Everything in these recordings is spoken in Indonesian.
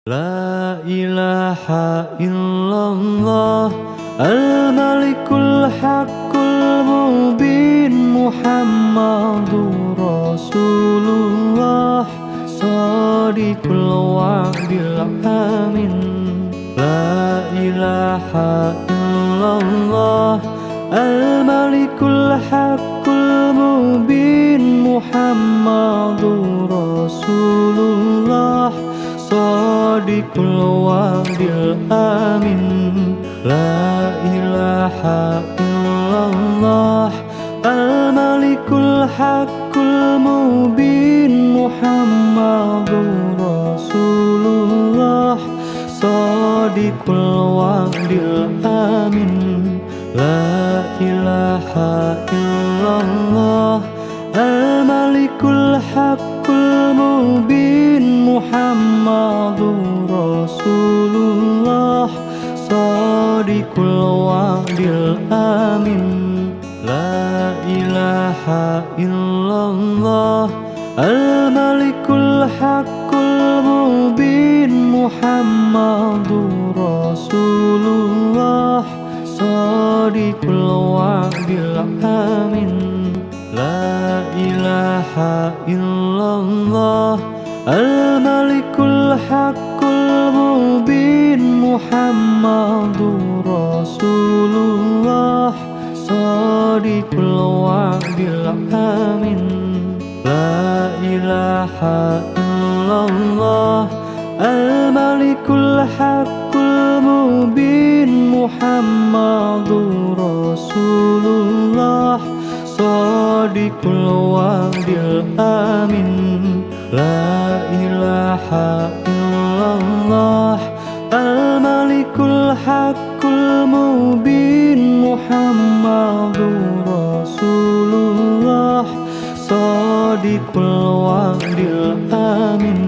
La ilaha illallah Al-Malikul Haqqul Mubin Muhammadur Rasulullah Shadiqul wa'dil amin. La ilaha illallah Al-Malikul Haqqul Mubin Muhammadur Rasulullah Shadiqul wa'dil amin. La ilaha illallah Al-Malikul Haqqul Mubin Muhammadur Rasulullah Shadiqul wa'dil amin. La ilaha illallah Al-Malikul Haqqul Mubin Muhammadur Rasulullah Shadiqul wa'dil amin. La ilaha illallah Al-Malikul Haqqul Mubin Muhammadur Rasulullah Shadiqul wa'dil amin. La ilaha illallah Al-Malikul Haqqul Mubin Muhammadur Rasulullah Shadiqul wa'dil amin. La ilaha illallah Al-Malikul Haqqul Mubin Muhammadur Rasulullah Shadiqul wa'dil amin. La ilaha illallah Al-Malikul Haqqul Mubin Muhammadur Rasulullah Shadiqul wa'dil amin.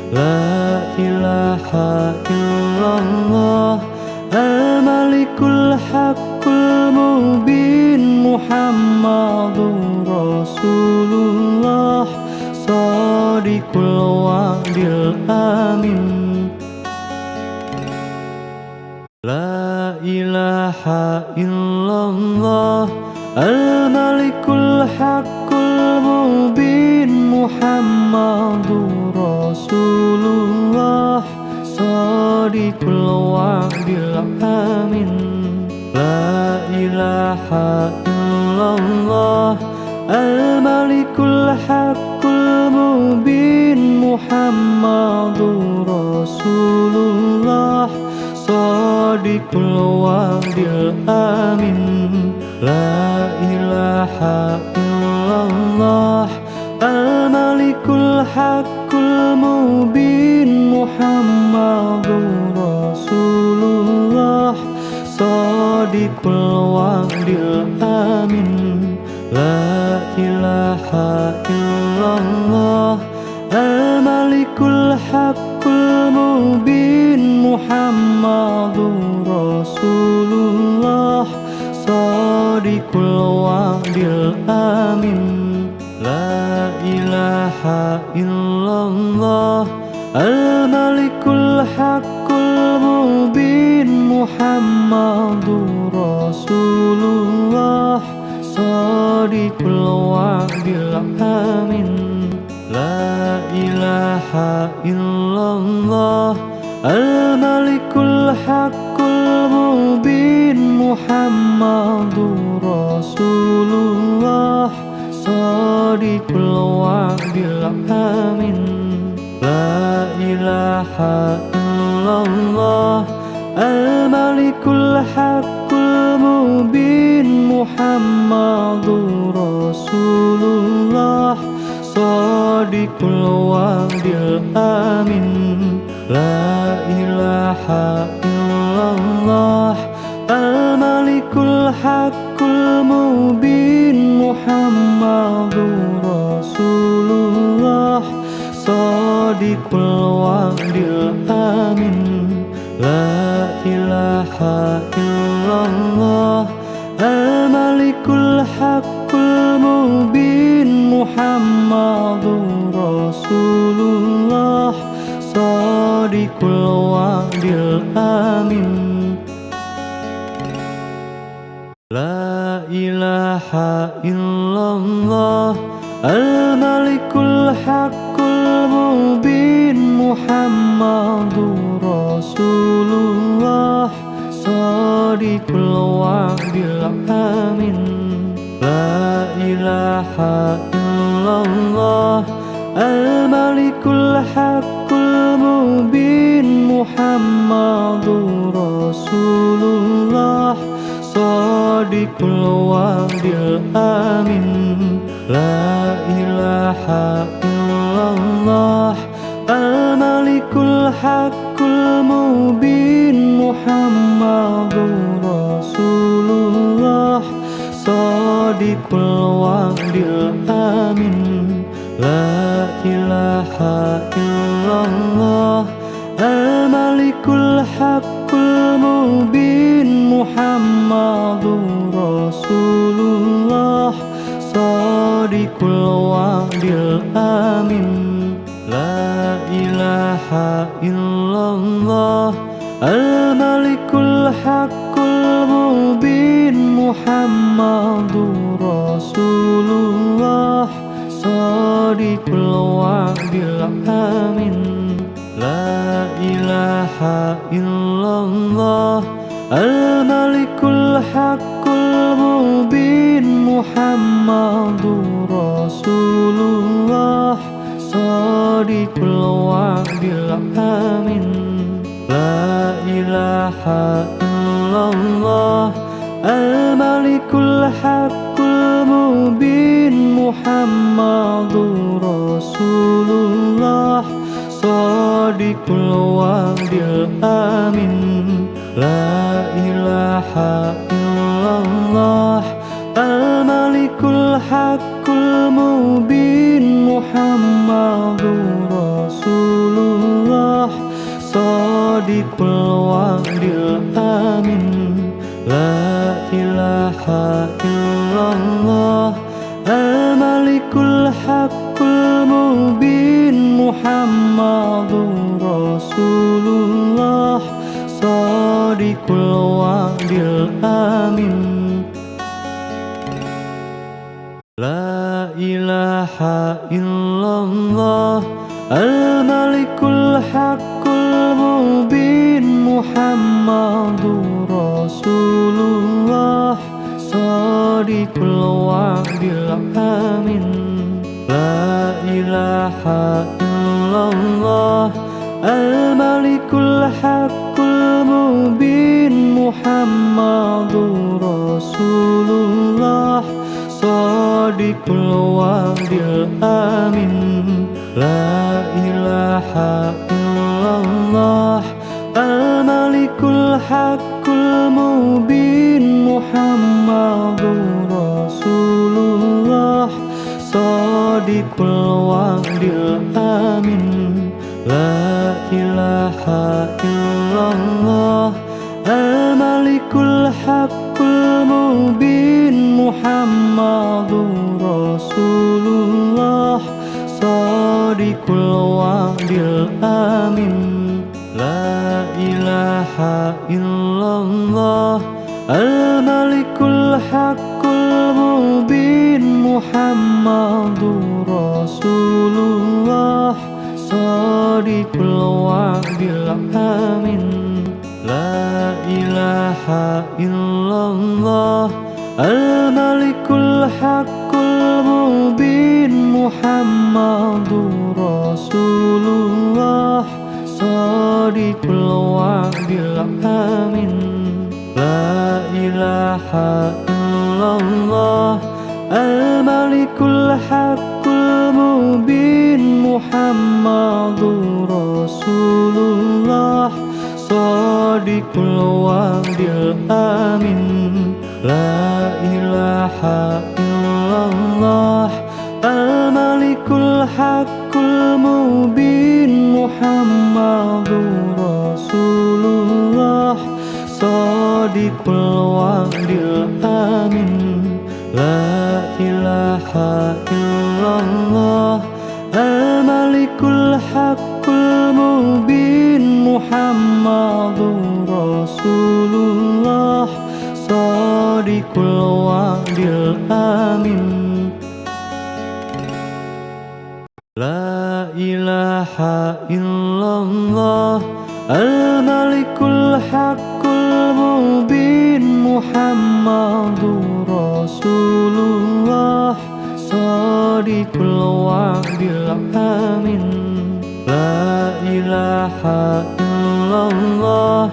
La ilaha illallah Al-Malikul Haqqul Mubin Muhammadur Rasulullah Shadiqul wa'dil amin. La ilaha illallah Al-Malikul Haqqul Mubin Muhammadur Rasulullah Shadiqul wa'dil amin. La ilaha illallah Al-Malikul Haqqul Mubin Muhammadur Rasulullah Shadiqul wa'dil amin. La ilaha illallah Al-Malikul Haqqul Mubin Muhammadur Rasulullah Shadiqul wa'dil amin. La ilaha illallah Al-Malikul Haqqul Mubin Muhammadur Rasulullah Shadiqul wa'dil amin. La ilaha illallah Al-Malikul Haqqul Mubin Muhammadur Rasulullah Shadiqul wa'dil amin. La ilaha illallah Al-Malikul Haqqul Mubin Muhammadur Rasulullah Shadiqul wa'dil amin. La ilaha illallah Al-Malikul Haqqul Mubin Muhammadur Rasulullah Shadiqul wa'dil amin. La ilaha illallah Al-Malikul Haqqul Mubin Muhammadur Rasulullah Shadiqul wa'dil amin. La ilaha illallah Al-Malikul Haqqul Mubin Muhammadur Rasulullah Shadiqul الوعد الآمن لا إله إلا الله الملك الحق المبين محمد رسول الله صادق الوعد الآمن لا إله إلا الله الملك الحق المبين محمد رسول الله صادق الوعد الآمن لا إله إلا الله الملك الحق المبين محمد رسول الله صادق الوعد الآمن لا إله إلا الله الملك الحق المبين محمد رسول الله صادق الوعد الآمن لا إله إلا الله الملك الحق المبين محمد رسول الله صادق الوعد الآمن لا إله إلا الله الملك الحق المبين محمد رسول الله صادق الوعد الآمن لا إله إلا الله الملك الحق المبين محمد رسول الله صادق الوعد الآمن لا إله إلا الله الملك الحق المبين محمد رسول الله صادق الوعد الآمن لا إله إلا الله الملك الحق المبين محمد رسول الله صادق الوعد الآمن لا إله إلا الله الملك الحق المبين محمد رسول الله صادق الوعد الآمن لا إله إلا الله الملك الحق المبين محمد رسول الله صادق الوعد الآمن لا إله إلا الله الملك الحق المبين محمد رسول الله صادق الوعد الآمن لا إله إلا الله الملك الحق المبين محمد رسول الله صادق الوعد الآمن لا إله إلا الله الملك الحق المبين محمد رسول الله صادق الوعد الآمن لا إله إلا الله الملك الحق المبين محمد رسول الله صادق الوعد الآمن لا إله إلا الله الملك الحق المبين محمد رسول الله صادق الوعد الآمن لا إله إلا الله الملك الحق المبين محمد رسول الله صادق الوعد الآمن لا إله إلا الله الملك الحق المبين Muhammadur Rasulullah Shadiqul wa'dil amin. La ilaha illallah al-malikul haqqul mubin Muhammadur Rasulullah Shadiqul wa'dil amin. La ilaha illallah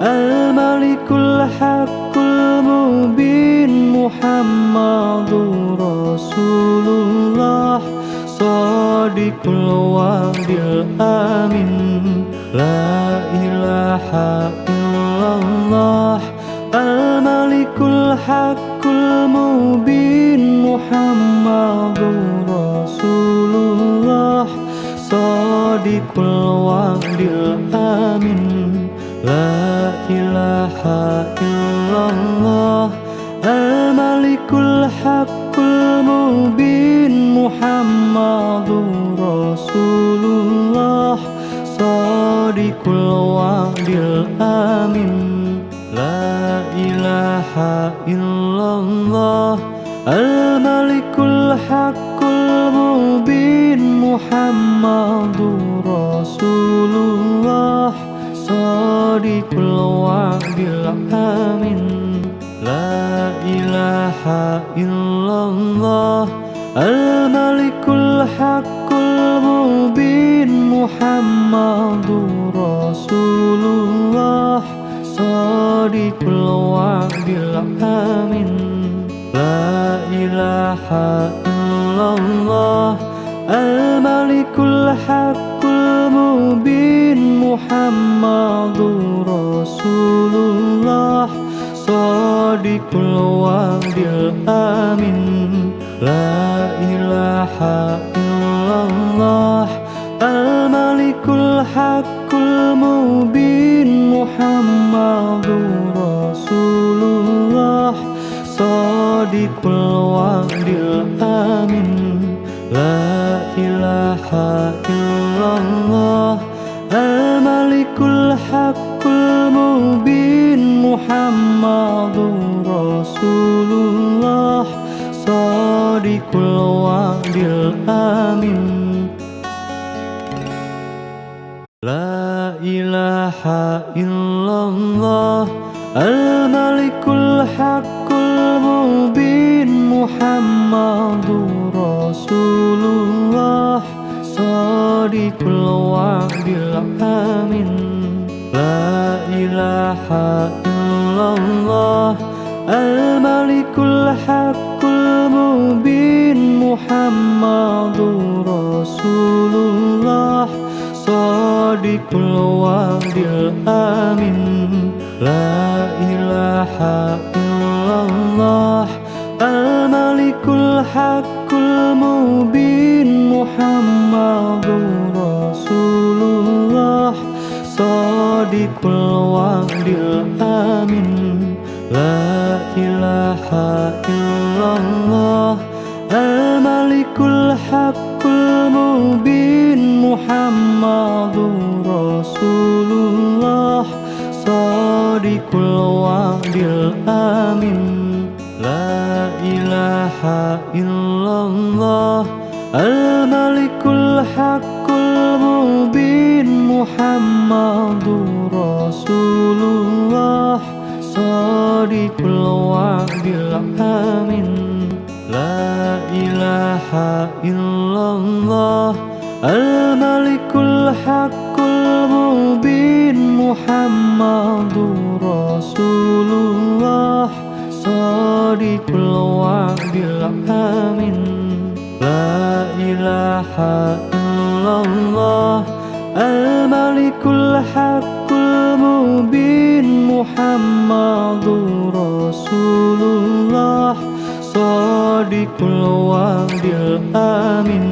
al-malikul haqqul mubin Muhammadur Rasulullah Shadiqul wa'dil amin. La ilaha illallah al-malikul haqqul mubin Muhammadur Rasulullah Shadiqul wa'dil amin. La ilaha illallah al-malikul haqqul mubin Muhammadur Rasulullah Shadiqul wa'dil amin. La ilaha illallah al-malikul haqqul mubin Muhammadur Rasulullah Shadiqul wa'dil amin. La ilaha illallah al-malikul haqqul mubin Muhammadur Rasulullah Shadiqul wa'dil amin. La ilaha illallah al-malikul haqqul mubin Muhammadur Rasulullah Shadiqul wa'dil amin. La ilaha illallah al-malikul haqqul mubin Muhammadur Rasulullah Shadiqul wa'dil amin. La ilaha illallah al-malikul haqqul mubin Muhammadur Rasulullah Shadiqul wa'dil amin. La ilaha illallah al-malikul haqqul mubin Muhammadur Rasulullah Shadiqul wa'dil amin. La ilaha illallah al-malikul haqqul mubin Muhammadur Rasulullah Shadiqul wa'dil amin. La ilaha illallah al-malikul haqqul mubin Muhammadur Rasulullah Shadiqul wa'dil amin. La ilaha illallah al-malikul haqqul mubin Muhammadur Rasulullah Shadiqul wa'dil amin. La ilaha illallah al-malikul haqqul mubin Muhammadur Rasulullah Shadiqul wa'dil amin. La ilaha illallah al-malikul haqqul mubin Muhammadur Rasulullah Shadiqul wa'dil amin. La ilaha illallah al-malikul haqqul mubin Muhammadur Rasulullah Shadiqul wa'dil amin.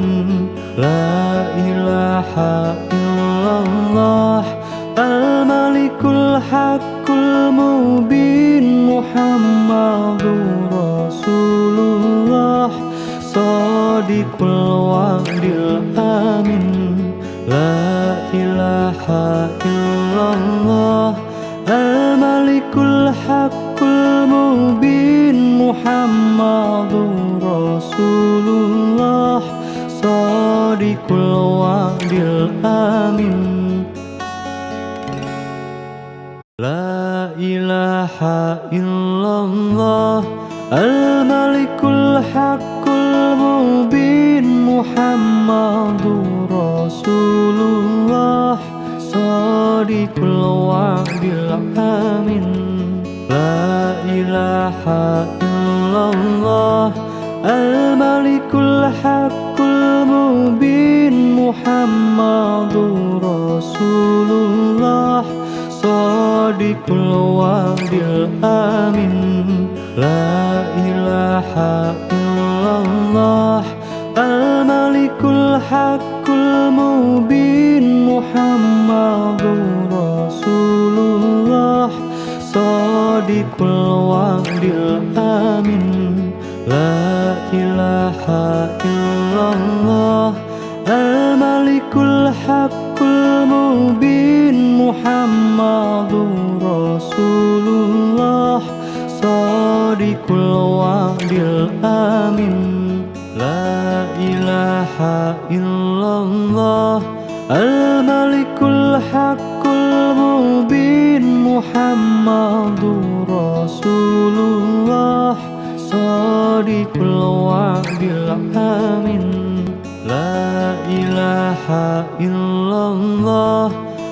La ilaha illallah al-malikul haqqul mubin Muhammadur Rasulullah Shadiqul wa'dil amin. La ilaha illallah illallah al-malikul haqqul mubin Muhammadur Rasulullah shadiqul wa'dil amin. La ilaha illallah al-malikul haqqul mubin Muhammadur Rasulullah shadiqul wa'dil amin. La ilaha illallah al-malikul haqqul mubin Muhammadur Rasulullah shadiqul wa'dil amin. La ilaha illallah al-malikul haqqul mubin Muhammadur Rasulullah shadiqul wa'dil amin. La ilaha illallah al-malikul haqqul mubin Muhammadur Rasulullah shadiqul wa'dil amin. La ilaha illallah al-malikul haqqul mubin Muhammadur Rasulullah shadiqul wa'dil amin. La ilaha illallah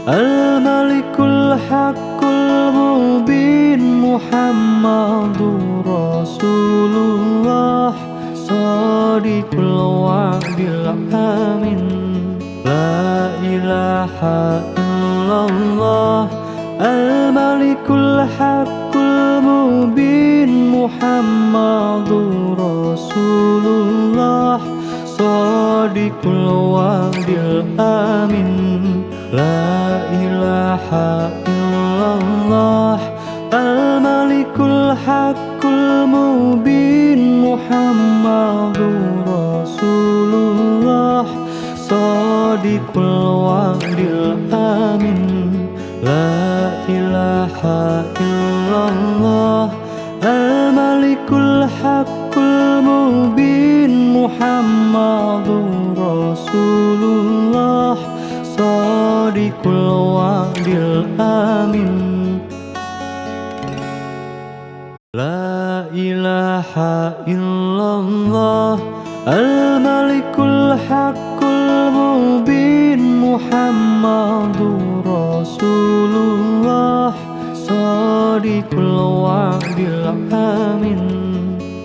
al-malikul haqqul mubin Muhammadur Rasulullah shadiqul wa'dil amin. La ilaha illallah al-malikul haqqul mubin Muhammadur Rasulullah shadiqul wa'dil amin. La ilaha illallah al-malikul haqqul mubin Muhammadur Rasulullah shadiqul wa'dil amin. La ilaha illallah al-malikul haqqul mubin Muhammadur Rasulullah shadiqul wa'dil amin. La ilaha illallah al-malikul haqqul mubin Muhammadur Rasulullah shadiqul wa'dil amin.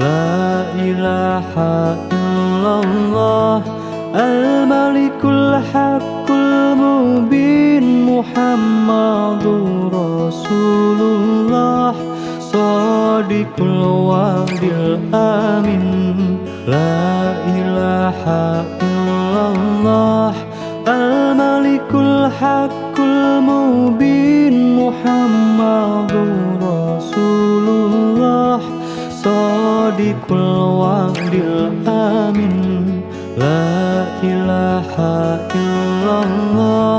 La ilaha illallah al-malikul haqqul mubin Muhammadur Rasulullah shadiqul wa'dil amin. La ilaha illallah al-malikul haqqul mubin Muhammadur Rasulullah shadiqul wa'dil amin. La ilaha illallah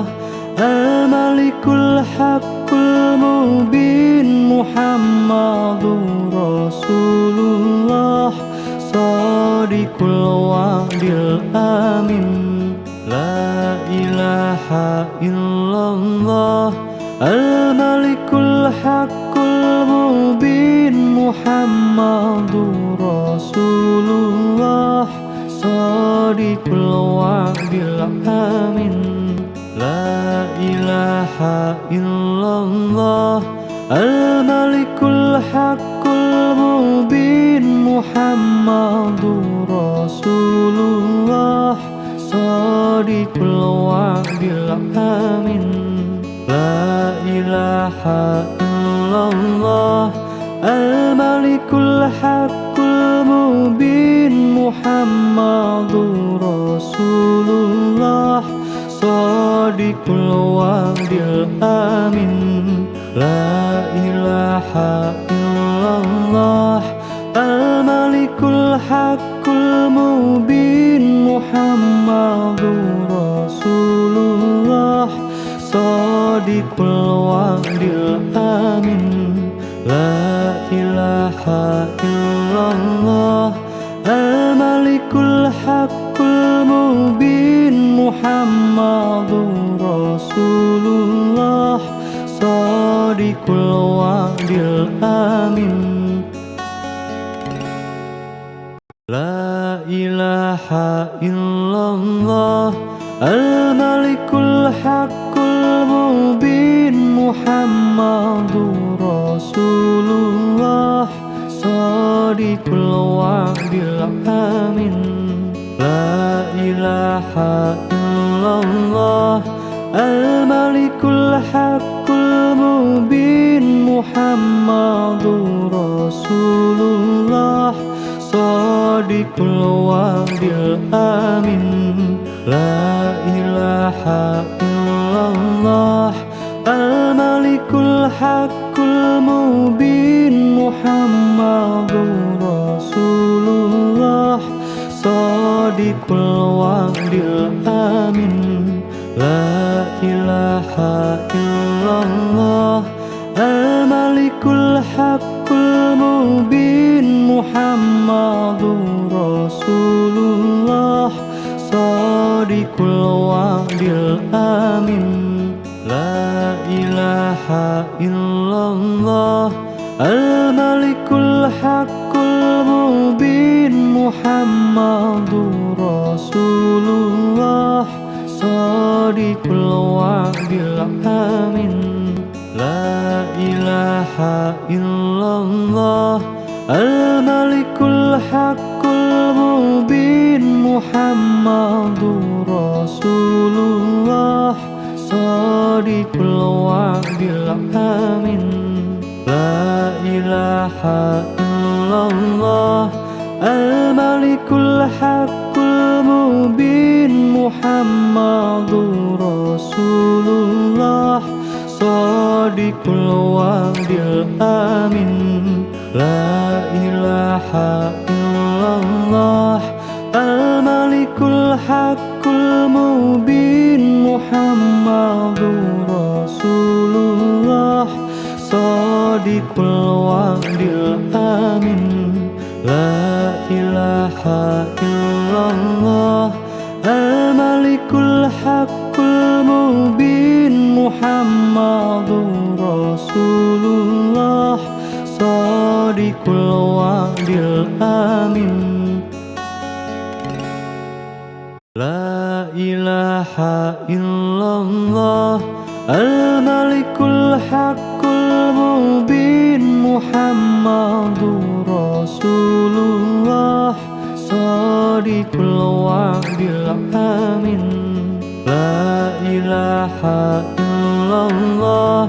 al-malikul haqqul mubin Muhammadur Rasulullah shadiqul wa'dil amin. La ilaha illallah al-malikul haqqul mubin Muhammadur Rasulullah shadiqul wa'dil amin. La ilaha illallah al-malikul haqqul mubin Muhammadur Rasulullah shadiqul wa'dil amin. La ilaha illallah al-malikul haqqul mubin Muhammadur Rasulullah shadiqul wa'dil amin. La ilaha illallah al-malikul haqqul mubin Muhammadur Rasulullah shadiqul wa'dil amin. La ilaha illallah al-malikul haqqul mubin Muhammadur Rasulullah shadiqul wa'dil amin. La ilaha illallah al-malikul haqqul mubin Muhammadur Rasulullah shadiqul wa'dil amin. La ilaha illallah al-malikul haqqul mubin Muhammadur Rasulullah shadiqul wa'dil amin. La ilaha illallah al-malikul haqqul mubin Muhammadur Rasulullah shadiqul wa'dil amin. La ilaha illallah al-malikul haqqul mubin Muhammadur Rasulullah shadiqul wa'dil amin. La ilaha illallah al-malikul haqqul mubin Muhammadur Rasulullah shadiqul wa'dil amin. La ilaha illallah al-malikul haqqul mubin Muhammadur Rasulullah shadiqul wa'dil amin. La ilaha illallah al-malikul haqqul mubin Muhammadur Rasulullah shadiqul wa'dil amin. La ilaha illallah al-malikul haqqul mubin Muhammadur Rasulullah shadiqul wa'dil amin. La ilaha illallah al-malikul haqqul mubin Muhammadur Rasulullah shadiqul wa'dil amin. La ilaha illallah al-malikul haqqul mubin Muhammadur Rasulullah shadiqul wa'dil amin. La ilaha illallah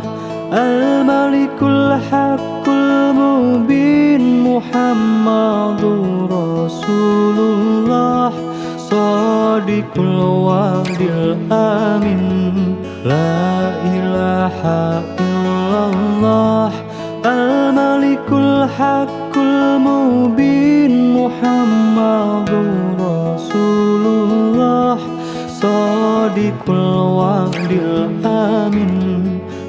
al-malikul haqqul mubin Muhammadur Rasulullah shadiqul wa'dil amin. La ilaha illallah al-malikul haqqul mubin Muhammadur Rasulullah shadiqul wa'dil amin.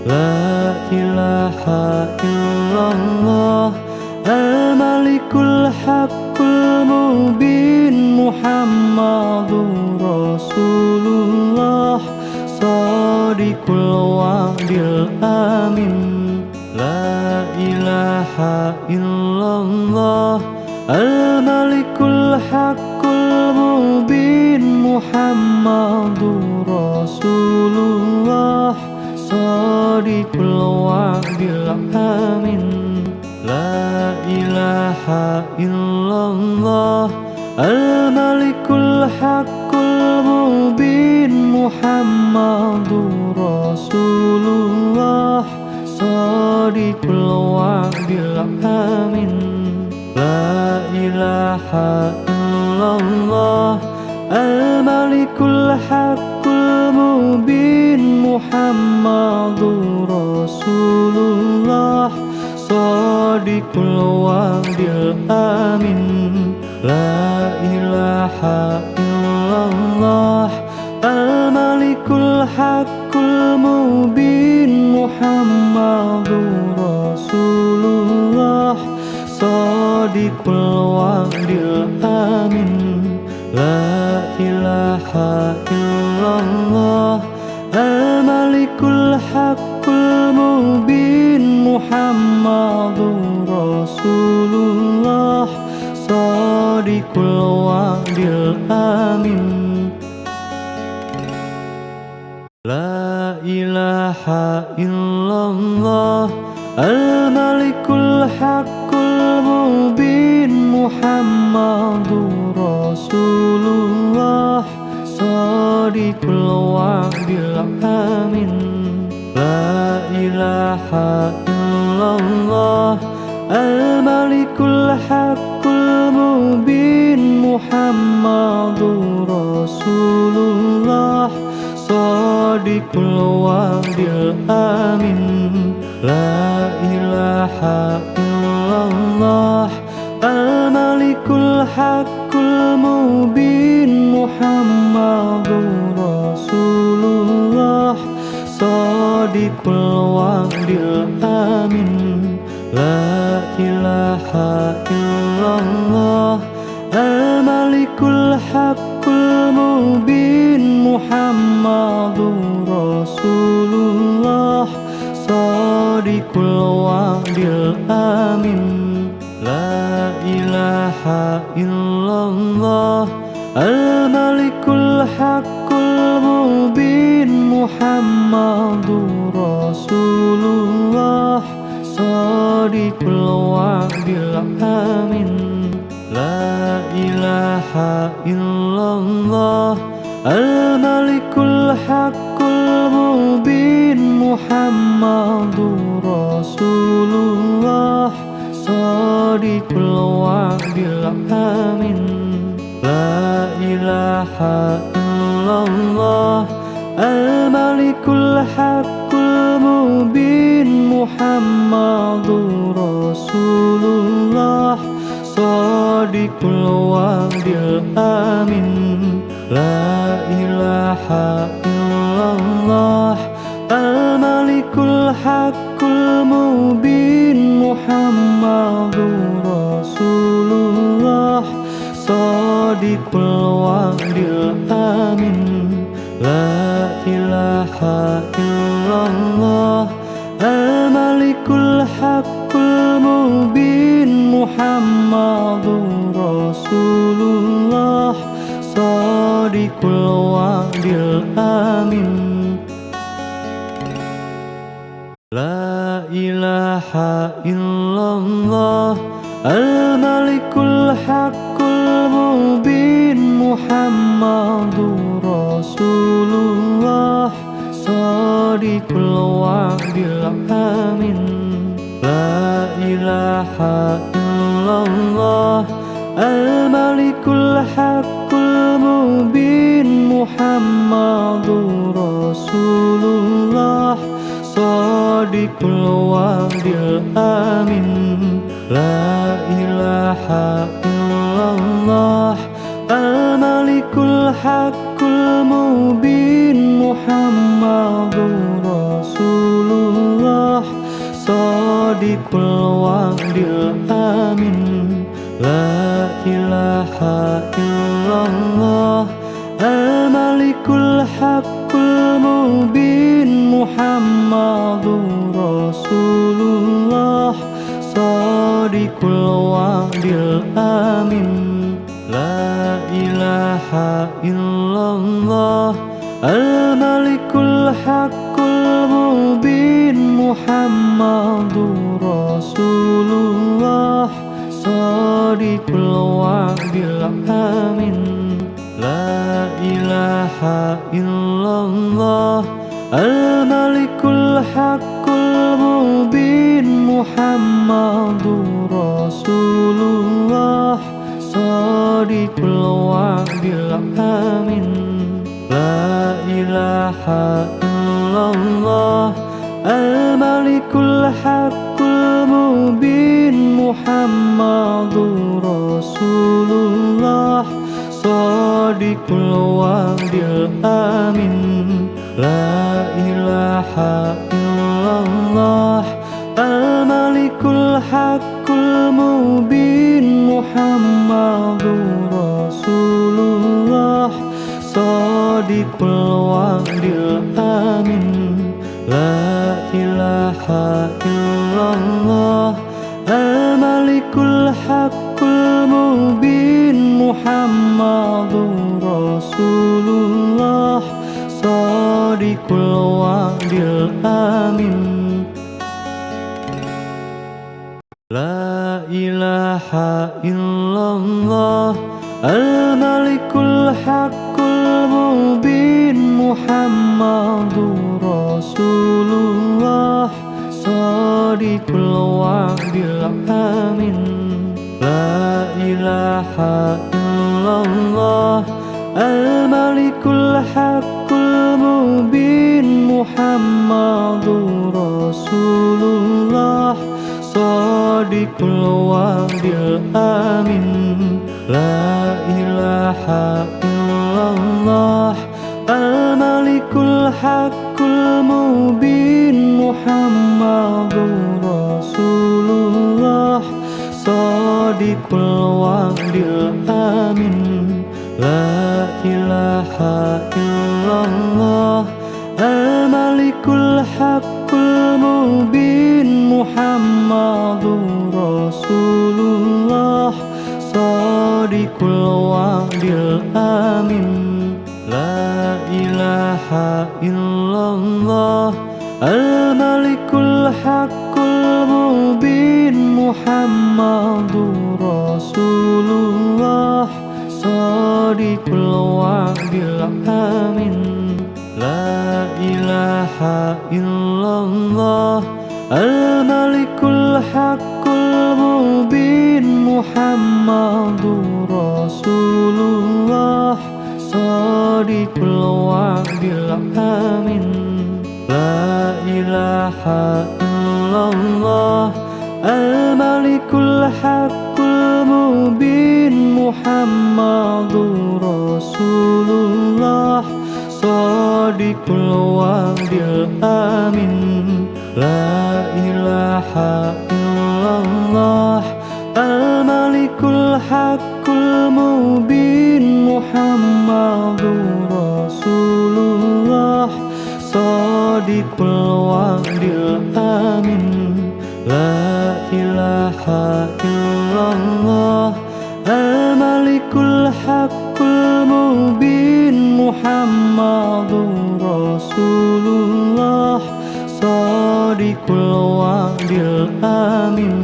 La ilaha illallah al-malikul haqqul mubin Muhammadur Rasulullah shadiqul wa'dil amin. La ilaha illallah al-malikul haqqul mubin Muhammadur Rasulullah shadiqul wa'dil amin. La ilaha illallah al-malikul haqqul mubin Muhammadur Rasulullah shadiqul wa'dil amin. La ilaha illallah al-malikul haqqul mubin Muhammadur Rasulullah shadiqul wa'dil amin. La ilaha illallah al-malikul haqqul mubin Muhammadur Rasulullah Shadiqul wa'dil amin. La ilaha illallah al-malikul haqqul mubin Muhammadur Rasulullah Shadiqul wa'dil amin. La ilaha illallah al-malikul haqqul mubin Muhammadur Rasulullah Shadiqul wa'dil amin. La ilaha illallah al-malikul haqqul mubin Muhammadur Rasulullah Shadiqul wa'dil amin. La ilaha illallah al-malikul haqqul mubin Muhammadur Rasulullah Shadiqul wa'dil amin. La ilaha illallah al-malikul haqqul mubin Muhammadur Rasulullah Shadiqul wa'dil amin. La ilaha illallah al-malikul haqqul mubin Muhammadur Rasulullah Shadiqul wa'dil amin. La ilaha illallah al-malikul haqqul mubin Muhammadur Rasulullah Shadiqul wa'dil amin. La ilaha illallah al-malikul haqqul mubin Muhammadur Rasulullah Shadiqul wa'dil amin. La ilaha illallah al-malikul haqqul mubin Muhammadur Rasulullah Shadiqul wa'dil amin. La ilaha illallah al-malikul haqqul mubin Muhammadur Rasulullah Shadiqul wa'dil amin. La ilaha illallah al-malikul haqqul mubin Muhammadur Rasulullah Shadiqul wa'dil amin. La ilaha illallah al-malikul haqqul mubin Muhammadur Rasulullah Shadiqul wa'dil amin. La ilaha illallah al-malikul haqqul mubin Muhammadur Rasulullah Shadiqul wa'dil amin. La ilaha illallah al-malikul haqqul mubin Muhammadur Rasulullah Shadiqul wa'dil amin. La ilaha illallah al-malikul haqqul mubin Muhammadur Rasulullah Shadiqul wa'dil amin. La ilaha illallah al-malikul haqqul mubin Muhammadur Rasulullah Shadiqul wa'dil amin. La ilaha illallah al-malikul haqqul mubin Muhammadur Rasulullah Shadiqul wa'dil amin. La ilaha illallah illallah al-malikul haqqul mubin Muhammadur Rasulullah shadiqul wa'dil amin la ilaha illallah al-malikul haqqul mubin Muhammadur Rasulullah shadiqul wa'dil amin la ilaha illallah al-malikul haqqul mubin Muhammadur Rasulullah shadiqul wa'dil amin la ilaha illallah al-malikul haqqul mubin Muhammadur Rasulullah shadiqul wa'dil amin la ilaha illallah al-malikul haqqul mubin Muhammadur Rasulullah shadiqul wa'dil amin la ilaha illallah al-malikul haqqul mubin Muhammadur Rasulullah shadiqul wa'dil amin la ilaha illallah al-malikul haqqul mubin Muhammadur Rasulullah shadiqul wa'dil amin la ilaha illallah al-malikul haqqul mubin Muhammadur Rasulullah shadiqul wa'dil amin la ilaha illallah al-malikul haqqul mubin Muhammadur Rasulullah shadiqul wa'dil amin la ilaha illallah al-malikul haqqul mubin Muhammadur Rasulullah shadiqul wa'dil amin la ilaha illallah al-malikul haqqul mubin Muhammadur Rasulullah shadiqul wa'dil amin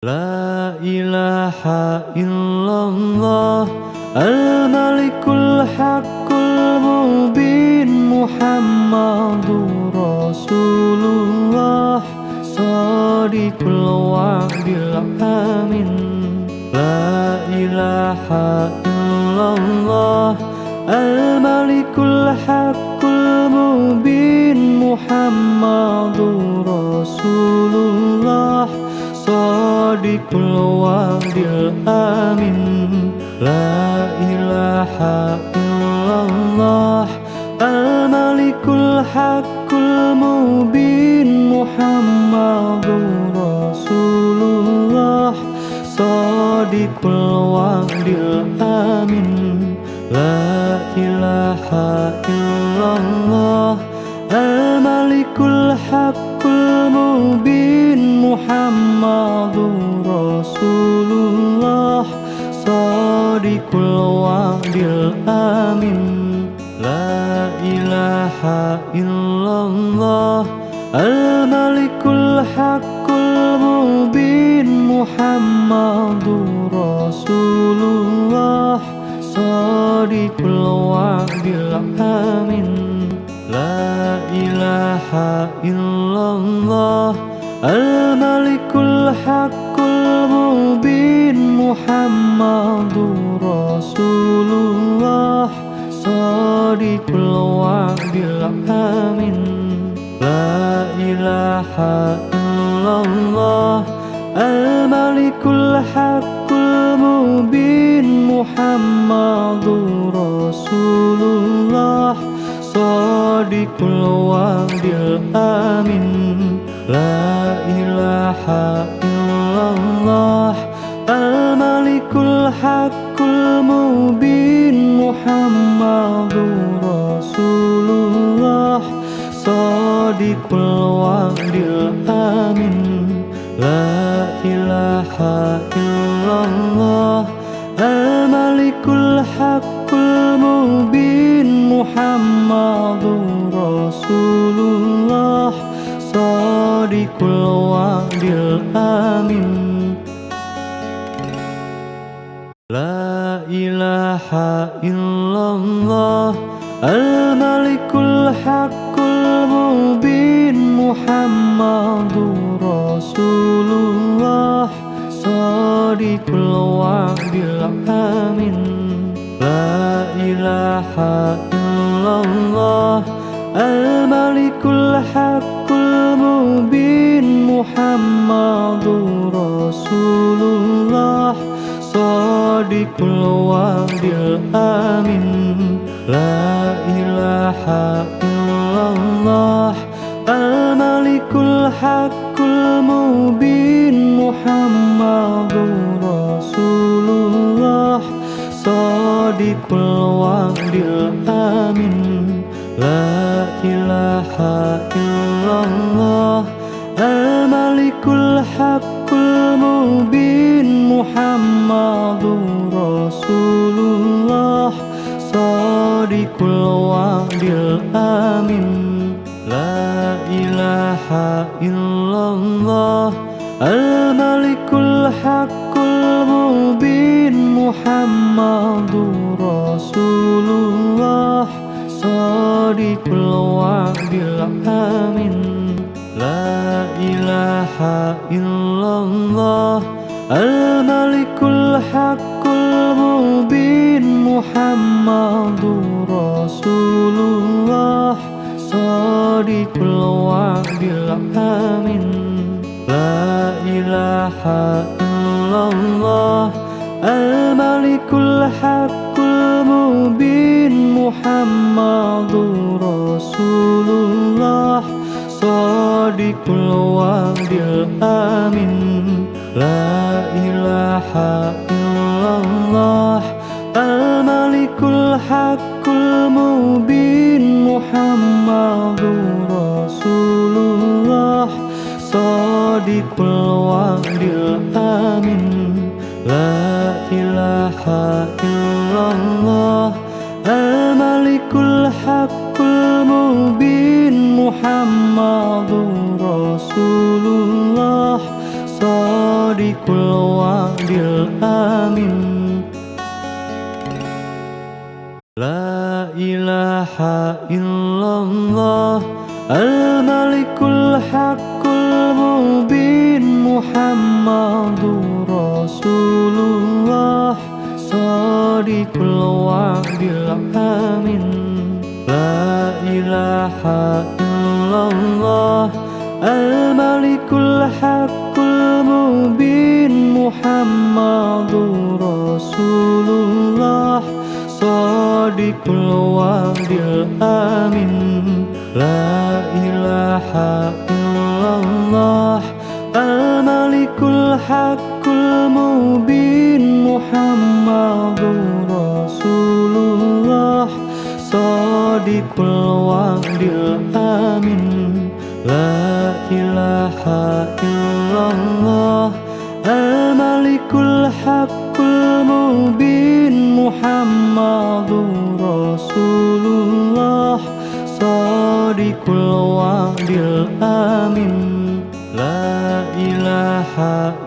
la ilaha illallah al-malikul haqqul mubin Muhammadur Rasulullah shadiqul wa'dil amin la ilaha illallah al-malikul haqqul mubin Muhammadur Rasulullah shadiqul wa'dil amin la ilaha illallah al-malikul haqqul mubin Muhammadur Rasulullah shadiqul wa'dil amin la ilaha illallah al-malikul haqqul mubin Muhammadur Rasulullah shadiqul wa'dil amin la ilaha illallah al-malikul haqqul mubin Muhammadur Rasulullah shadiqul wa'dil amin la ilaha illallah al-malikul haqqul mubin Muhammadur Rasulullah shadiqul wa'dil amin la ilaha illallah al-malikul haqqul mubin Muhammadur Rasulullah shadiqul الوعد الآمن لا إله إلا الله الملك الحق المبين محمد رسول الله صادق الوعد الآمن لا إله إلا الله الملك الحق المبين محمد رسول الله صادق الوعد الآمن لا إله إلا الله الملك الحق المبين محمد رسول الله صادق الوعد الآمن لا إله إلا الله الملك الحق المبين محمد رسول الله صادق الوعد الآمن لا إله إلا الله الملك الحق المبين محمد رسول الله صادق الوعد الآمن لا إله إلا الله الملك الحق المبين محمد رسول الله صادق الوعد الآمن لا إله إلا الله الملك الحق المبين محمد رسول الله صادق الوعد الآمن لا إله إلا الله الملك الحق المبين محمد رسول الله صادق الوعد الآمن لا إله إلا الله الملك الحق المبين محمد رسول الله صادق الوعد الآمن لا إله إلا الله الملك الحق المبين محمد رسول الله صادق الوعد الآمن لا إله إلا الله الملك الحق المبين محمد رسول الله صادق الوعد الآمن لا إله إلا الله الملك الحق المبين محمد رسول الله صادق الوعد الآمن لا إله إلا الله الملك الحق المبين محمد رسول الله صادق الوعد الآمن لا إله إلا الله الملك الحق المبين محمد رسول الله صادق الوعد الآمن لا إله إلا الله الملك الحق المبين محمد رسول الله صادق الوعد الآمن لا إله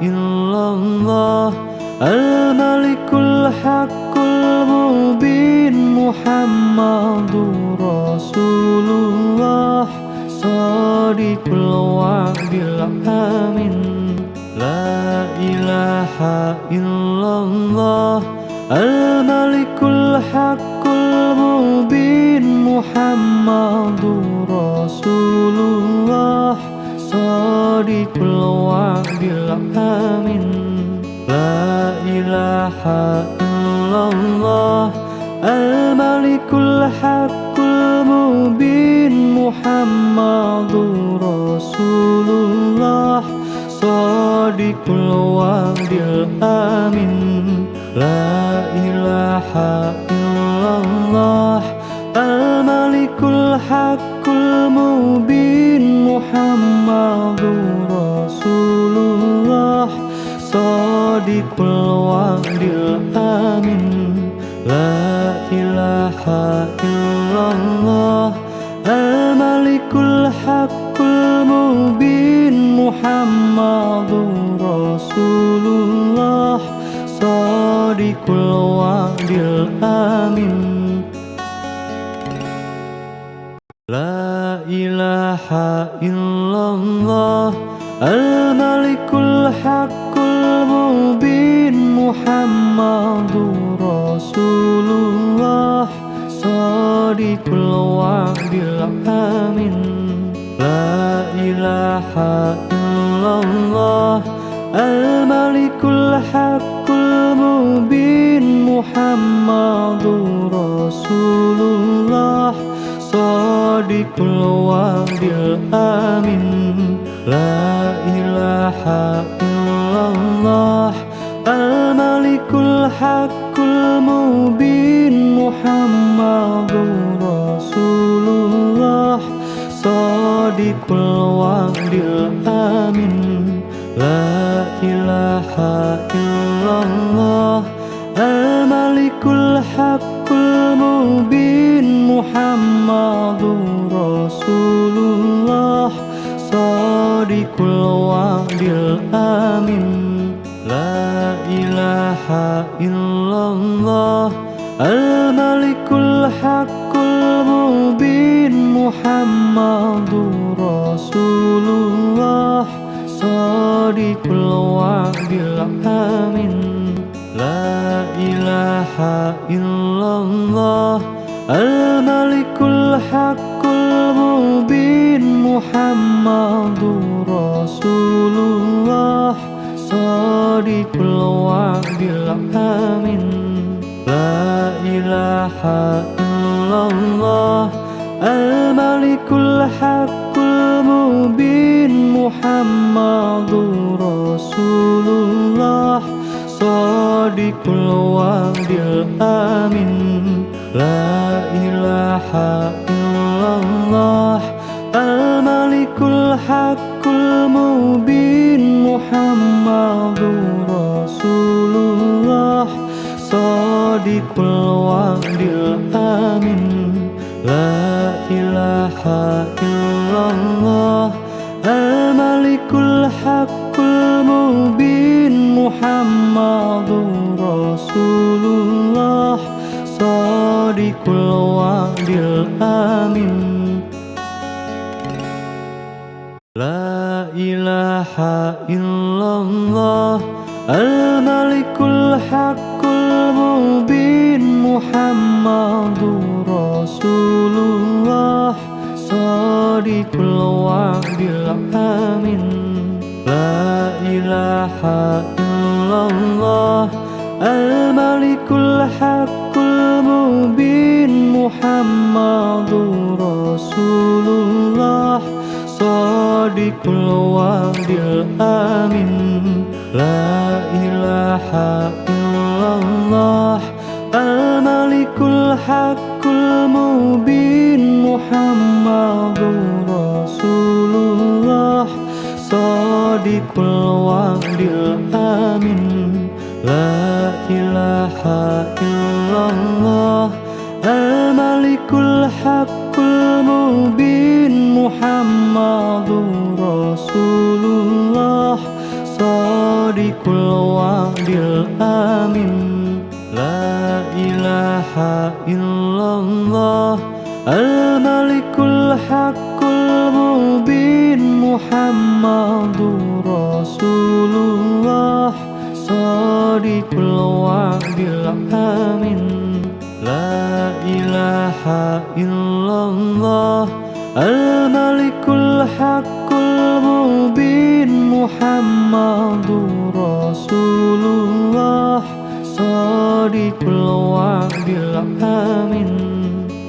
إلا الله الملك الحق المبين محمد رسول الله صادق الوعد الآمن لا إله إلا الله الملك الحق المبين محمد رسول الله صادق الوعد الآمن لا إله إلا الله الملك الحق المبين Muhammadur Rasulullah Shadiqul wa'dil amin. La ilaha illallah al-malikul haqqul mubin. Muhammadur Rasulullah Shadiqul wa'dil amin. La ilaha illallah al-malikul haqqul mubin. Muhammadur Rasulullah Shadiqul wa'dil amin. La ilaha illallah al-malikul haqqul mubin. Muhammadur Rasulullah Shadiqul wa'dil amin. La ilaha illallah al-malikul haqqul mubin. Muhammadur Rasulullah Shadiqul wa'dil amin. La ilaha illallah al-malikul haqqul mubin. Muhammadur Rasulullah Shadiqul wa'dil amin. La ilaha illallah al-malikul haqqul mubin. Muhammadur Rasulullah Shadiqul wa'dil amin. La ilaha illallah al-malikul haqqul mubin. Muhammadur Rasulullah Shadiqul wa'dil amin. La ilaha illallah al-malikul haqqul mubin. Muhammadur Rasulullah Shadiqul wa'dil amin. La ilaha illallah al-malikul haqqul mubin. Muhammadur Rasulullah Shadiqul wa'dil amin. La ilaha illallah al-malikul haqqul mubin. Muhammadur Rasulullah Shadiqul wa'dil amin. La ilaha illallah al-malikul haqqul mubin. Muhammadur Rasulullah Shadiqul wa'dil amin. La ilaha illallah al-malikul haqqul mubin. Muhammadur Rasulullah Shadiqul wa'dil amin. La ilaha illallah al-malikul haqqul mubin. Muhammadur Rasulullah Shadiqul wa'dil amin. La ilaha illallah al-malikul haqqul mubin. Muhammadur Rasulullah Shadiqul wa'dil amin. La ilaha illallah al-malikul haqqul mubin. Muhammadur Rasulullah Shadiqul wa'dil amin. La ilaha illallah al-malikul haqqul mubin. Muhammadur Rasulullah Shadiqul wa'dil amin. La ilaha illallah al-malikul haqqul mubin. Muhammadur Rasulullah Shadiqul wa'dil amin.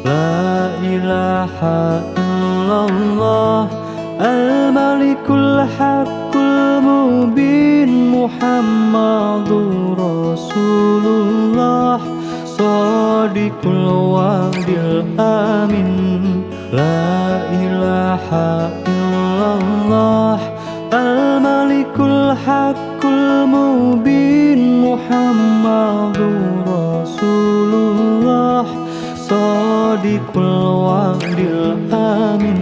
La ilaha illallah illallah Al-Malikul Haqqul Mubin Muhammadur Rasulullah Shadiqul Wa'dil Amin La ilaha illallah Al-Malikul Haqqul Mubin Muhammadur Rasulullah Shadiqul Wa'dil Amin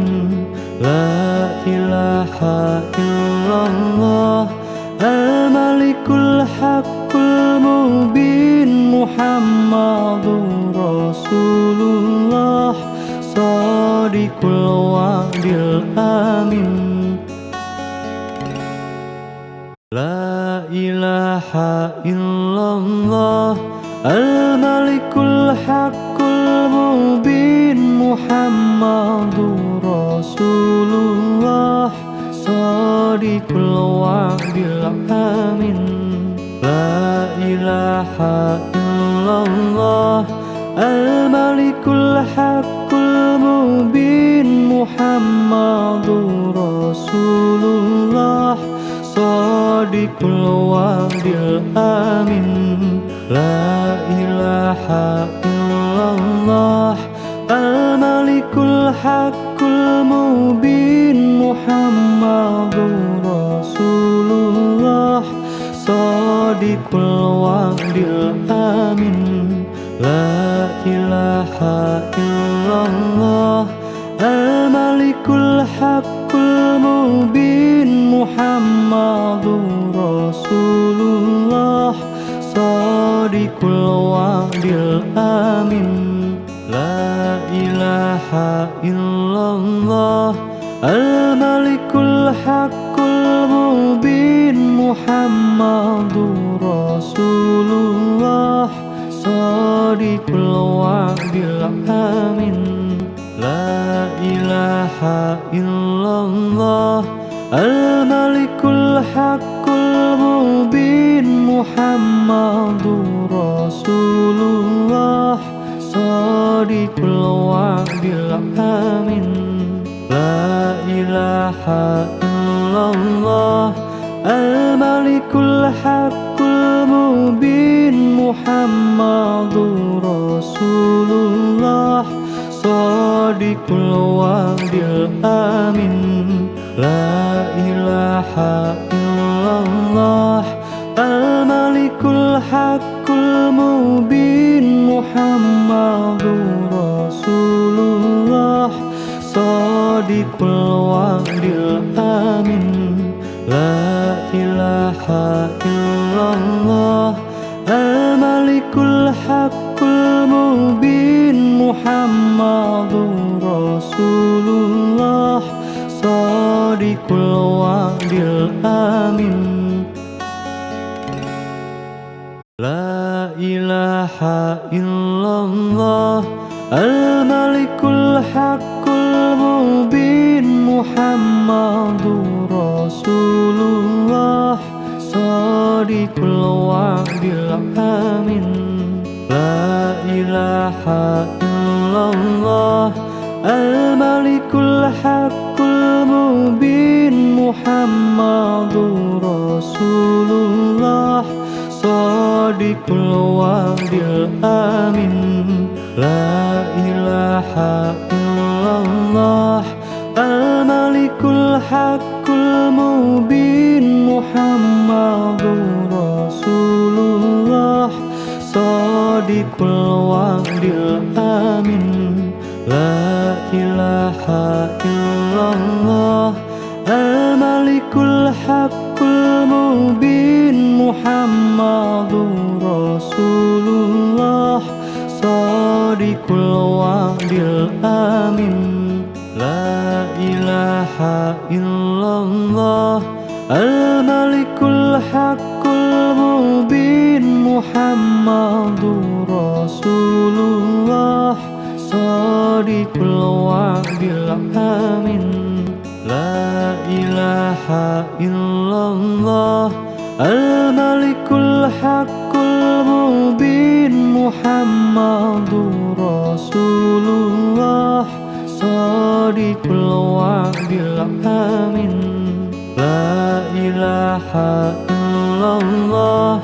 La ilaha illallah Al-Malikul Haqqul Mubin Muhammadur Rasulullah Shadiqul Wa'dil Amin La ilaha illallah Al-Malikul Haqqul Mubin Muhammadur Rasulullah Shadiqul Wa'dil Amin La ilaha illallah Al-Malikul Haqqul Mubin Muhammadur Rasulullah Shadiqul Wa'dil Amin La ilaha illallah Al-Malikul Haqqul Mubin Muhammadur Rasulullah Shadiqul Wa'dil Amin La ilaha illallah Al-Malikul Haqqul Mubin Muhammadur Rasulullah Shadiqul Wa'dil Amin La ilaha illallah Al-Malikul Haqqul Mubin Muhammadur Rasulullah Shadiqul Wa'dil Amin La ilaha illallah Al-Malikul Haqqul Mubin Muhammadur Rasulullah Shadiqul Wa'dil Amin La ilaha illallah Al-Malikul Haqqul Mubin Muhammadur Rasulullah Shadiqul Wa'dil Amin La ilaha illallah Al-Malikul Haqqul Mubin Muhammadur Rasulullah Shadiqul Wa'dil Amin La ilaha illallah Al-Malikul Haqqul Mubin Muhammadur Rasulullah Shadiqul Wa'dil Amin La ilaha illallah Al-Malikul Haqqul Mubin Muhammadur Rasulullah Shadiqul Wa'dil Amin La ilaha illallah Al-Malikul Haqqul Mubin Muhammadur Rasulullah Shadiqul Wa'dil Amin La ilaha illallah Al-Malikul Haqqul Mubin Muhammadur Rasulullah Shadiqul Wa'dil Amin La ilaha illallah Al-Malikul Haqqul Mubin Muhammadur Rasulullah Shadiqul Wa'dil Amin La ilaha illallah Al-Malikul Haqqul Mubin Muhammadur Rasulullah Shadiqul Wa'dil Amin La ilaha illallah Al-Malikul Haqqul Mubin Muhammadur Rasulullah Shadiqul الآمن لا إله إلا الله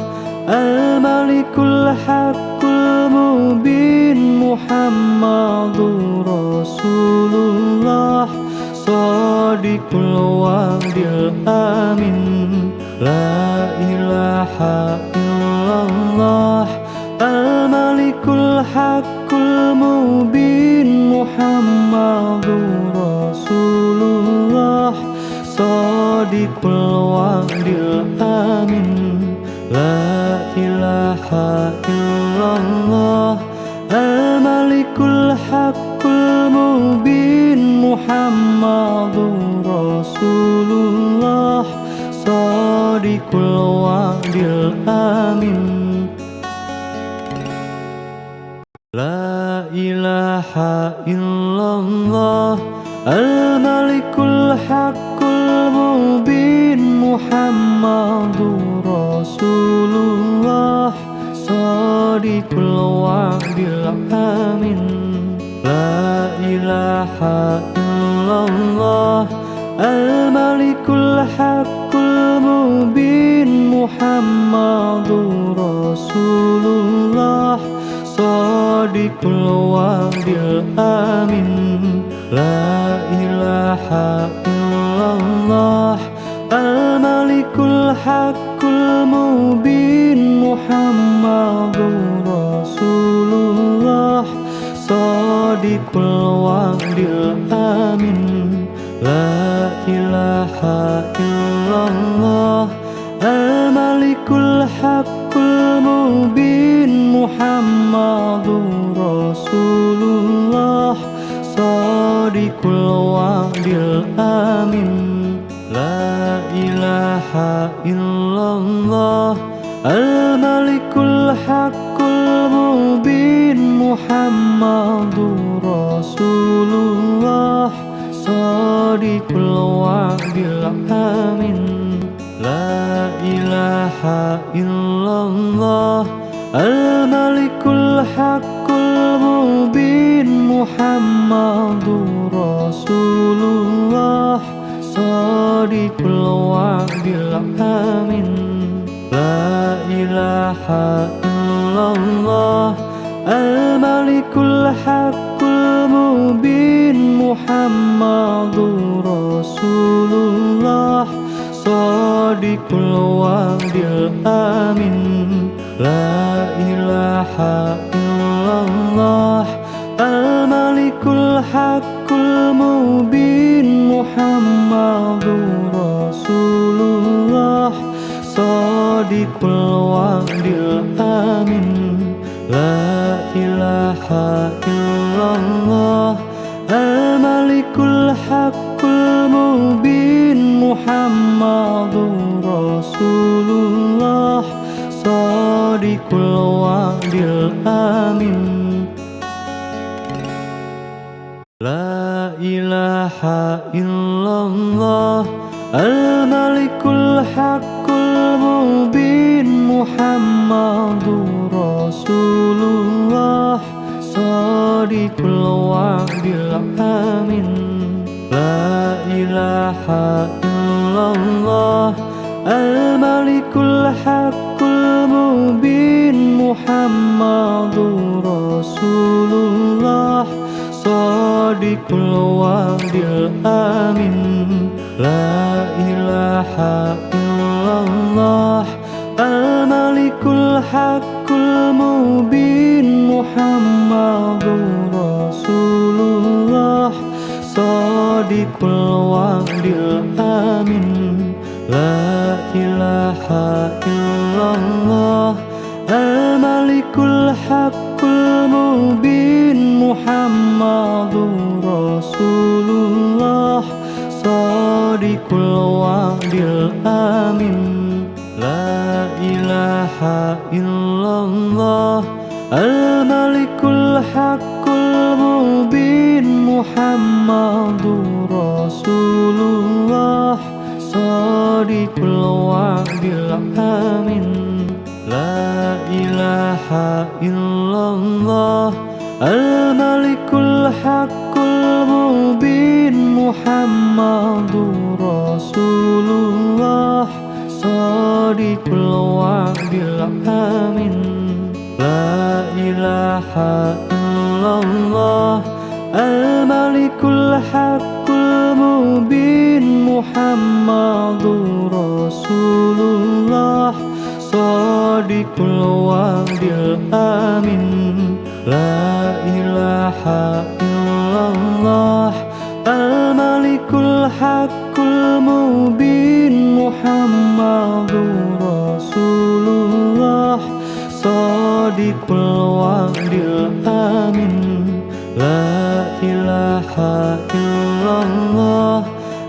الملك الحق المبين محمد رسول الله صادق الوعد الآمن لا إله إلا الله الملك الحق المبين محمد رسول الله صادق الوعد الآمن لا إله إلا الله الملك الحق المبين محمد رسول الله صادق الوعد الآمن لا إله إلا الله الملك الحق المبين محمد رسول الله صادق الوعد الآمن لا إله إلا الله الملك الحق المبين محمد رسول الله صادق الوعد الآمن لا إله إلا الله الملك الحق المبين محمد رسول الله صادق الوعد الآمن لا إله إلا الله الملك الحق المبين محمد رسول الله صادق الوعد الآمن لا إله إلا الله الملك الحق المبين محمد رسول الله صادق الوعد الآمن لا إله إلا الله الملك الحق المبين محمد رسول الله صادق الوعد الآمن لا إله إلا الله الملك الحق المبين محمد رسول الله صادق الوعد الآمن لا إله إلا الله الملك الحق المبين محمد رسول الله صادق الوعد الآمن لا إله إلا الله الملك الحق المبين محمد رسول الله صادق الوعد الآمن لا إله إلا الله الملك الحق المبين محمد رسول الله صادق الوعد الآمن لا إله إلا الله الملك الحق المبين محمد رسول الله صادق الوعد الآمن لا إله إلا الله الملك الحق المبين محمد رسول الله صادق الوعد الآمن لا إله إلا الله الملك الحق المبين محمد رسول الله صادق الوعد الآمن لا إله إلا الله الملك الحق المبين محمد رسول الله صادق الوعد الآمن لا إله إلا الله الملك الحق المبين Muhammadur Rasulullah Shadiqul wa'dil amin. La ilaha illallah Al-Malikul Haqqul Mubin Muhammadur Rasulullah Shadiqul wa'dil amin. La ilaha illallah Al-Malikul Haqqul Mubin Muhammadur Rasulullah Shadiqul wa'dil amin. La ilaha illallah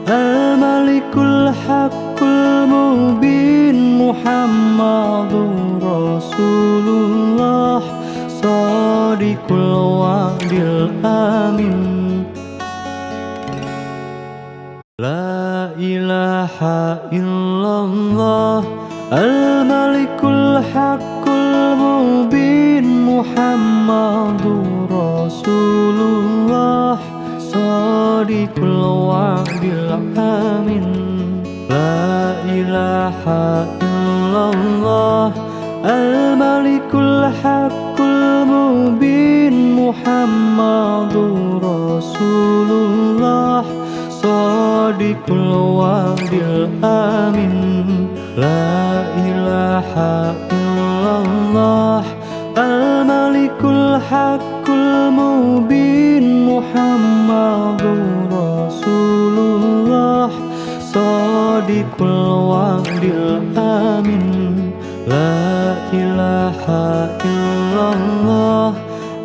Al-Malikul Haqqul Mubin Muhammadur Rasulullah Shadiqul wa'dil amin. La ilaha illallah Al-Malikul Haqqul Mubin Muhammadur Rasulullah Shadiqul wa'dil amin. La ilaha illallah Al-Malikul Haqqul Mubin Muhammadur Rasulullah Shadiqul wa'dil amin. La ilaha illallah Al-Malikul Haqqul Mubin Muhammadur Rasulullah Shadiqul wa'dil amin. La ilaha illallah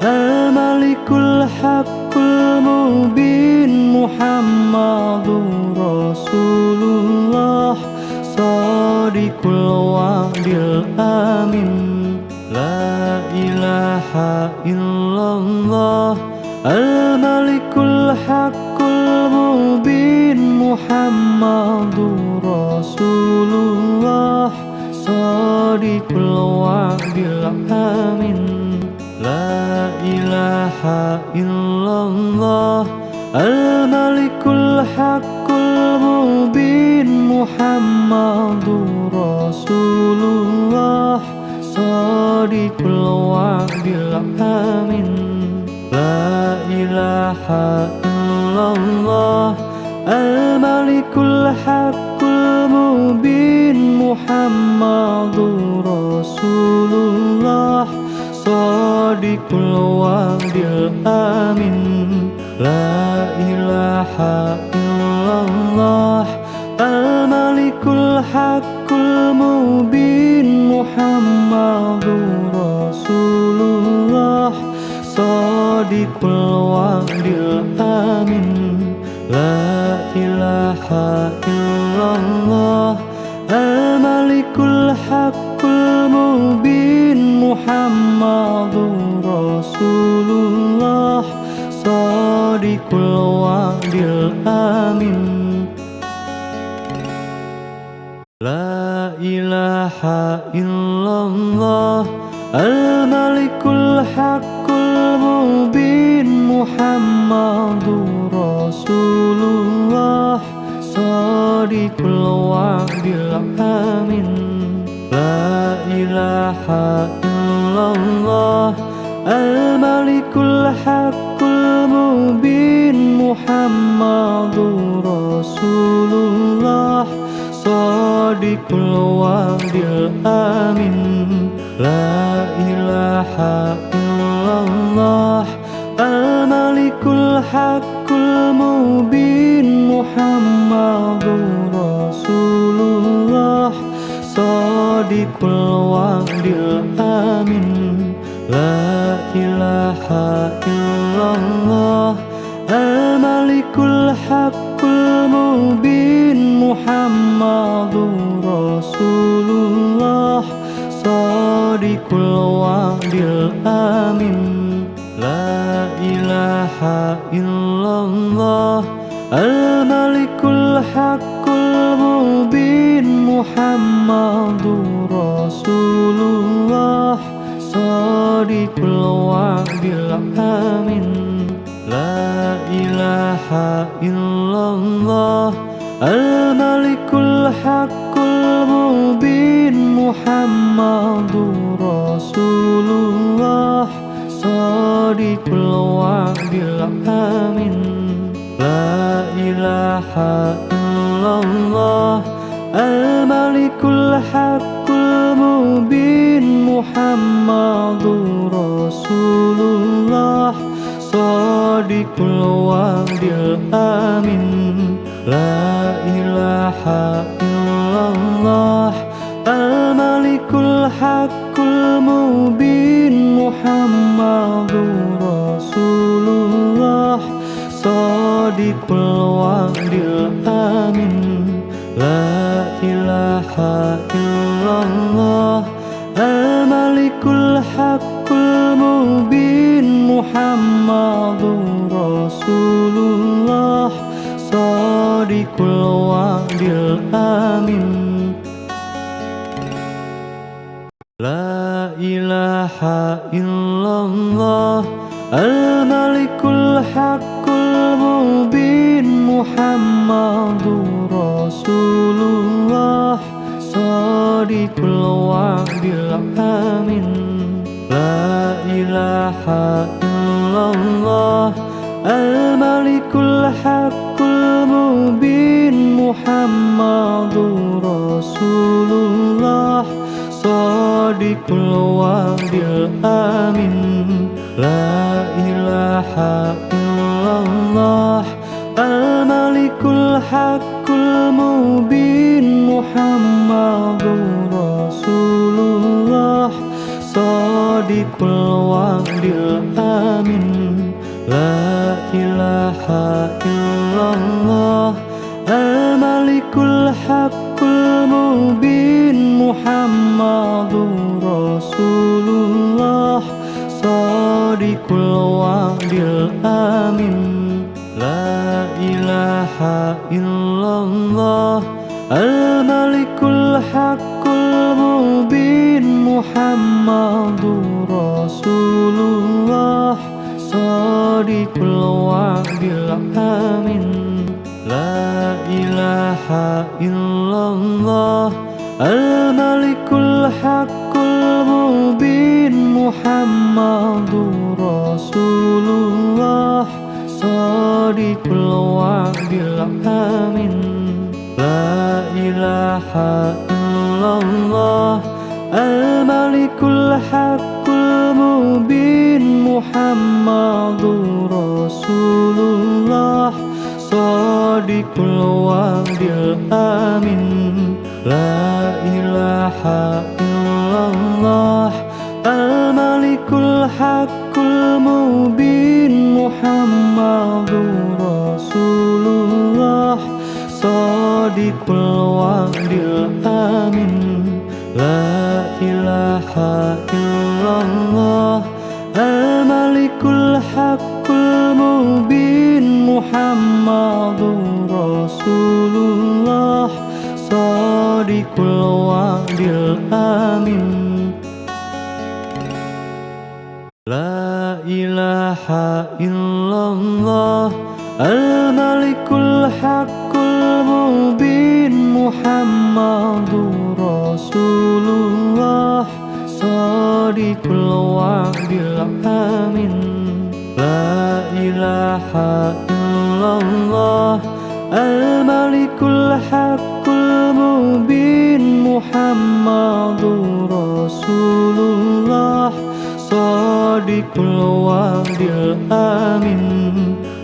Al-Malikul Haqqul Mubin Muhammadur Rasulullah Shadiqul wa'dil amin. La ilaha illallah Al-Malikul Haqqul Mubin Muhammadur Rasulullah Shadiqul wa'dil amin. La ilaha illallah Al-Malikul Haqqul Mubin Muhammadur Rasulullah Shadiqul wa'dil amin. La ilaha illallah Al-Malikul Haqqul Mubin Muhammadur Rasulullah Shadiqul wa'dil amin. La ilaha illallah Al-Malikul Haqqul Mubin Muhammadur Rasulullah Shadiqul wa'dil amin. La ilaha illallah Al-Malikul Haqqul Mubin Muhammadur Rasulullah Shadiqul wa'dil amin. La ilaha illallah Al-Malikul Haqqul Mubin Muhammadur Rasulullah Shadiqul wa'dil amin. La ilaha illallah Al-Malikul Haqqul Mubin Muhammadur Rasulullah Shadiqul wa'dil amin. La ilaha illallah Al-Malikul Haqqul Mubin Muhammadur Rasulullah Shadiqul wa'dil amin. La ilaha illallah Al-Malikul Haqqul Mubin Muhammadur Rasulullah Shadiqul wa'dil amin. La ilaha illallah Al-Malikul Haqqul Mubin Muhammadur Rasulullah Shadiqul wa'dil amin. La ilaha ilaha illallah Al-Malikul Haqqul Mubin Muhammadur Rasulullah Shadiqul wa'dil amin La ilaha illallah Al-Malikul Haqqul Mubin Muhammadur Rasulullah Shadiqul wa'dil amin La ilaha illallah Al-Malikul Haqqul Mubin Muhammadur Rasulullah Shadiqul wa'dil amin La ilaha illallah Al-Malikul Haqqul Mubin Muhammadur Rasulullah Shadiqul wa'dil amin La ilaha illallah Al-Malikul Haqqul Mubin Muhammadur Rasulullah Shadiqul wa'dil amin La ilaha illallah Al-Malikul Haqqul Mubin Muhammadur Rasulullah Shadiqul wa'dil amin La ilaha illallah Al-Malikul Haqqul Mubin Muhammadur Rasulullah Shadiqul wa'dil amin La ilaha illallah Al-Malikul Haqqul Mubin Muhammadur Rasulullah Shadiqul wa'dil amin La ilaha illallah Al-Malikul Haqqul Mubin Muhammadur Rasulullah Shadiqul wa'dil amin La ilaha illallah Al-Malikul Haqqul Mubin Muhammadur Rasulullah Shadiqul wa'dil amin La ilaha illallah Al-Malikul Haqqul Mubin Muhammadur Rasulullah Shadiqul wa'dil amin La ilaha illallah Al-Malikul Haqqul Mubin Muhammadur Rasulullah Shadiqul wa'dil amin La ilaha illallah Al-Malikul Haqqul Mubin Muhammadur Rasulullah Shadiqul wa'dil amin La ilaha illallah Al-Malikul Haqqul Mubin Muhammadur Rasulullah Shadiqul wa'dil amin La ilaha illallah Al-Malikul Haqqul Mubin Muhammadur Rasulullah Shadiqul wa'dil amin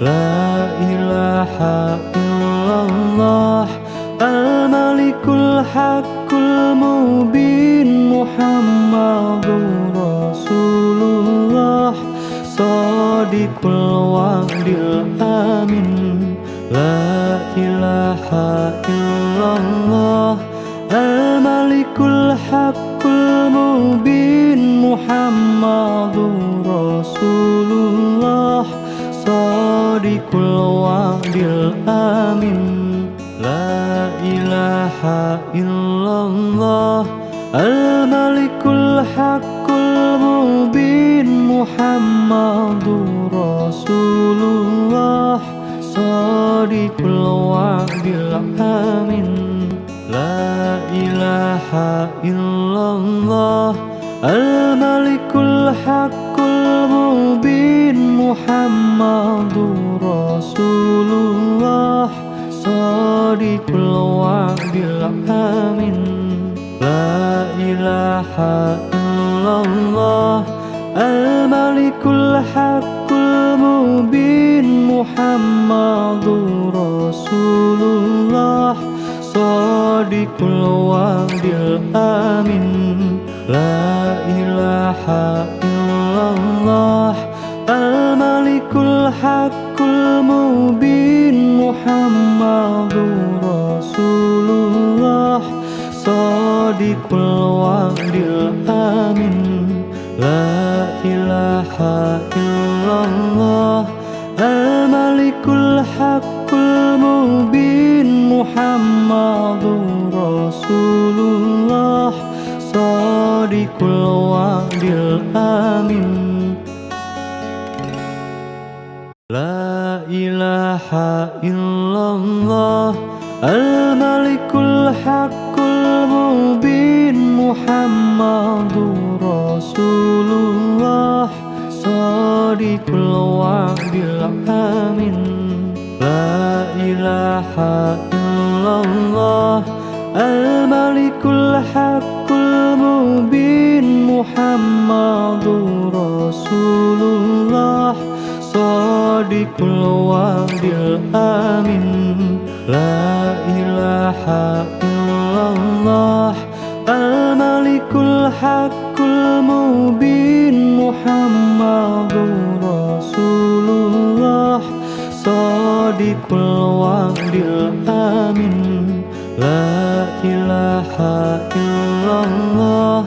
La ilaha illallah Al-Malikul Haqqul Mubin Muhammadur Rasulullah Shadiqul wa'dil amin La ilaha illallah Al-Malikul Haqqul Mubin Muhammadur Rasulullah Shadiqul wa'dil amin La ilaha illallah Al-Malikul Haqqul Mubin Muhammadur Rasulullah الوعد الآمن لا إله إلا الله الملك الحق المبين محمد رسول الله صادق الوعد الآمن لا إله إلا الله الملك الحق المبين محمد رسول الله صادق الوعد الآمن لا إله إلا الله الملك الحق المبين محمد رسول الله صادق الوعد الآمن لا إله إلا الله الملك الحق المبين محمد رسول الله صادق الوعد الآمن لا إله إلا الله الملك الحق المبين محمد رسول الله صادق الوعد الآمن لا إله إلا الله الملك الحق المبين محمد رسول الله صادق الوعد الآمن لا إله إلا الله الملك الحق المبين محمد رسول الله صادق الوعد الآمن لا إله إلا الله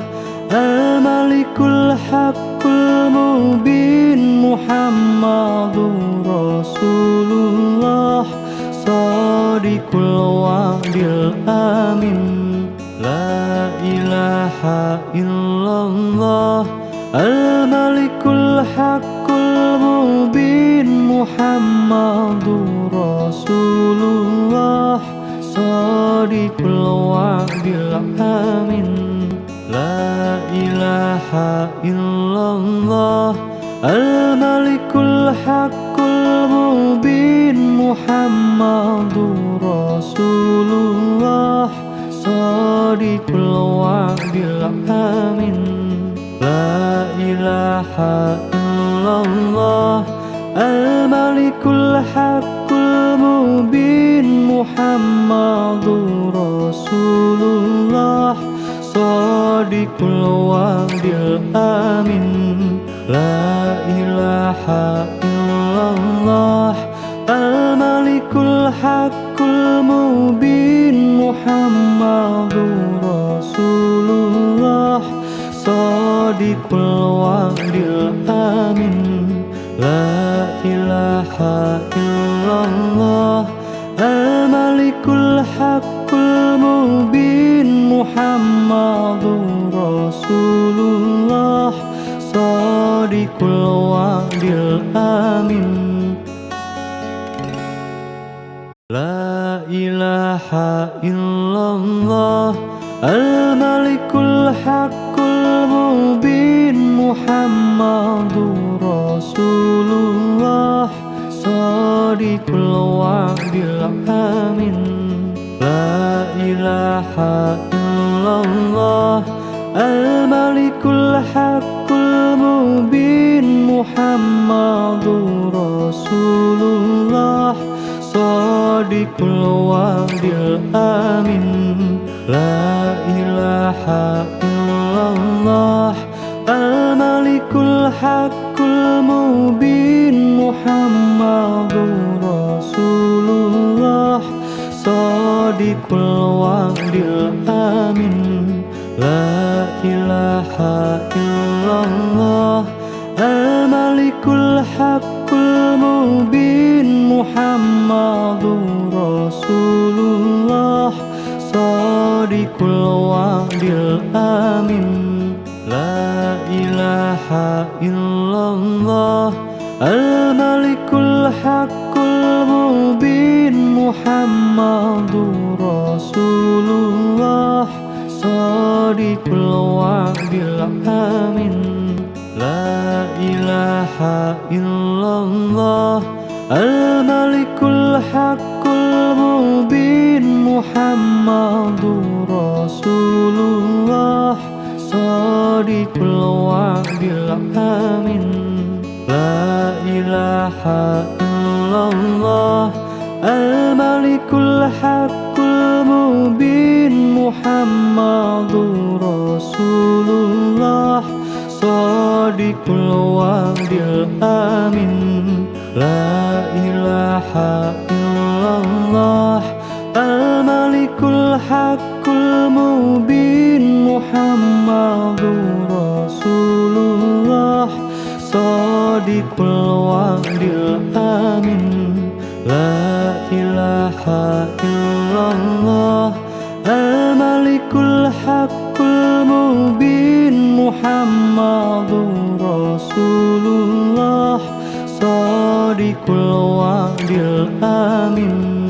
الملك الحق المبين محمد رسول الله صادق الوعد الآمن لا إله إلا الله الملك الحق المبين محمد رسول الله صادق الوعد الآمن لا إله إلا الله الملك الحق المبين محمد رسول الله صادق الوعد الآمن لا إله إلا الله الملك الحق المبين محمد رسول الله صادق الوعد الآمن لا إله إلا الله الملك الحق المبين محمد رسول الله صادق الوعد الآمن لا إله إلا الله الملك الحق المبين محمد رسول الله صادق الوعد الآمن لا إله إلا الله الملك الحق المبين محمد رسول الله صادق الوعد الآمن لا إله إلا الله الملك الحق المبين محمد رسول الله صادق الوعد الآمن لا إله إلا الله الملك الحق المبين محمد رسول الله صادق الوعد الآمن لا إله إلا الله الملك الحق المبين محمد رسول الله صادق الوعد الآمن لا إله إلا الله الملك الحق المبين Muhammadur Rasulullah Shadiqul wa'dil amin. La ilaha illallah Al-Malikul Haqqul Mubin Muhammadur Rasulullah Shadiqul wa'dil amin. La ilaha illallah Al-Malikul Haqqul Mubin Muhammadur Rasulullah Shadiqul wa'dil amin. La ilaha illallah Al-Malikul Haqqul Mubin Muhammadur Rasulullah Shadiqul wa'dil amin. La ilaha illallah Al-Malikul Haqqul Mubin Muhammadur Rasulullah Shadiqul wa'dil amin.